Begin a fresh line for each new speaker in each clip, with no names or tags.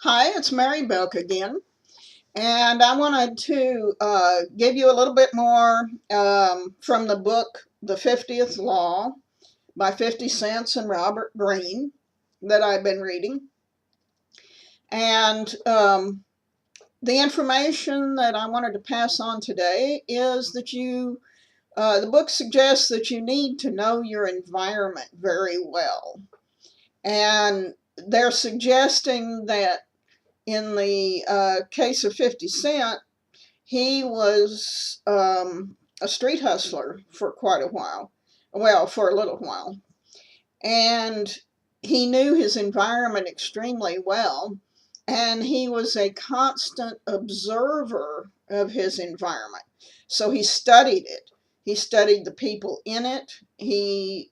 Hi, it's Mary Belk again, and I wanted to give you a little bit more from the book The 50th Law by 50 Cent and Robert Greene that I've been reading. And the information that I wanted to pass on today is that the book suggests that you need to know your environment very well. And they're suggesting that in the case of 50 Cent, he was a street hustler for quite a while. Well, for a little while. And he knew his environment extremely well. And he was a constant observer of his environment. So he studied it. He studied the people in it. He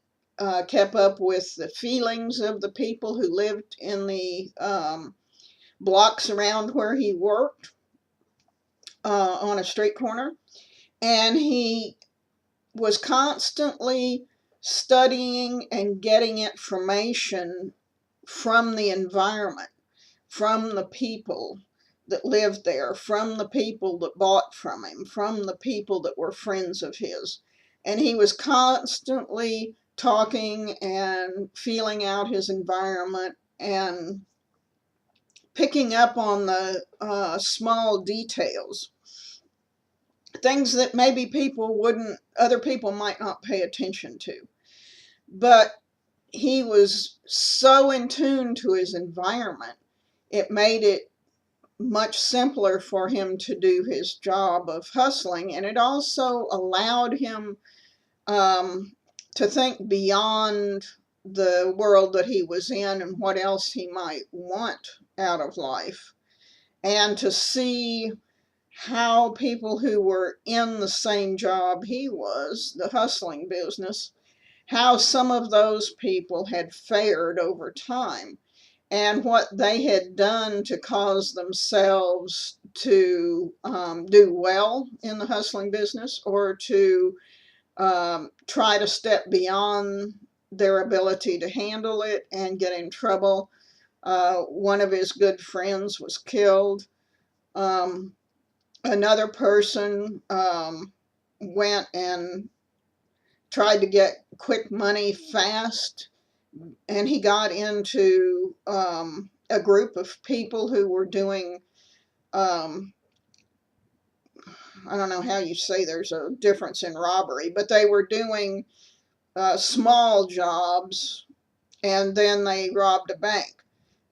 kept up with the feelings of the people who lived in the blocks around where he worked on a street corner. And he was constantly studying and getting information from the environment, from the people that lived there, from the people that bought from him, from the people that were friends of his. And he was constantly talking and feeling out his environment and picking up on the small details, things that maybe other people might not pay attention to. But he was so in tune to his environment, it made it much simpler for him to do his job of hustling. And it also allowed him to think beyond the world that he was in and what else he might want out of life, and to see how people who were in the same job he was, the hustling business, how some of those people had fared over time and what they had done to cause themselves to do well in the hustling business, or to try to step beyond their ability to handle it and get in trouble. One of his good friends was killed. Another person went and tried to get quick money fast, and he got into a group of people who were doing, I don't know how you say there's a difference in robbery, but they were doing small jobs, and then they robbed a bank.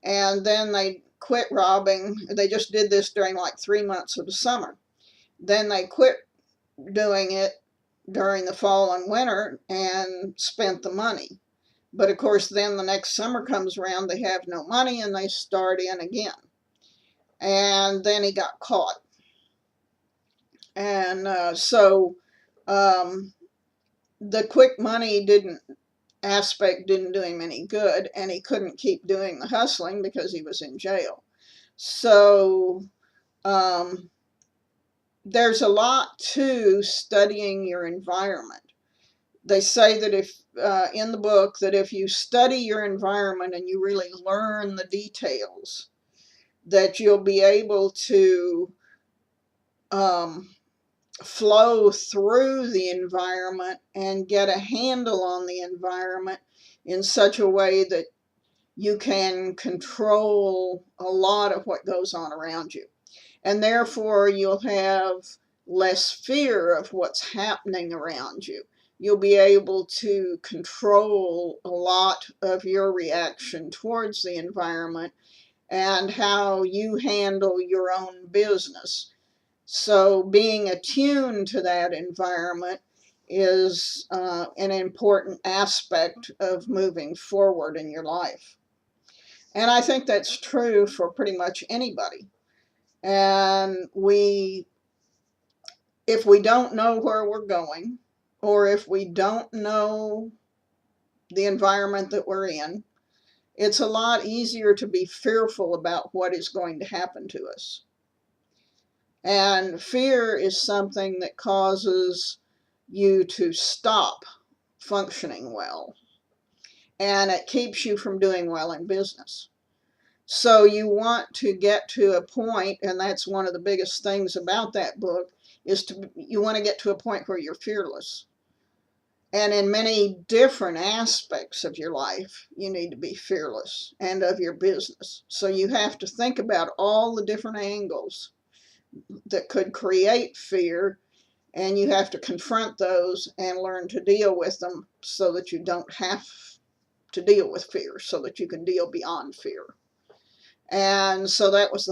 And then they quit robbing. They just did this during like 3 months of the summer. Then they quit doing it during the fall and winter and spent the money. But of course, then the next summer comes around, they have no money and they start in again. And then he got caught. And so the quick money aspect didn't do him any good, and he couldn't keep doing the hustling because he was in jail. So there's a lot to studying your environment. They say that if in the book that if you study your environment and you really learn the details, that you'll be able to flow through the environment and get a handle on the environment in such a way that you can control a lot of what goes on around you. And therefore, you'll have less fear of what's happening around you. You'll be able to control a lot of your reaction towards the environment and how you handle your own business. So being attuned to that environment is an important aspect of moving forward in your life. And I think that's true for pretty much anybody. And if we don't know where we're going, or if we don't know the environment that we're in, it's a lot easier to be fearful about what is going to happen to us. And fear is something that causes you to stop functioning well, and it keeps you from doing well in business. So you want to get to a point, and that's one of the biggest things about that book, is you want to get to a point where you're fearless. And in many different aspects of your life, you need to be fearless, and of your business. So you have to think about all the different angles that could create fear, and you have to confront those and learn to deal with them so that you don't have to deal with fear, so that you can deal beyond fear. And so that's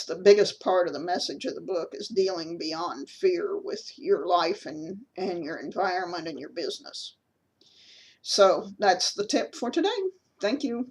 the biggest part of the message of the book, is dealing beyond fear with your life and your environment and your business. So that's the tip for today. Thank you.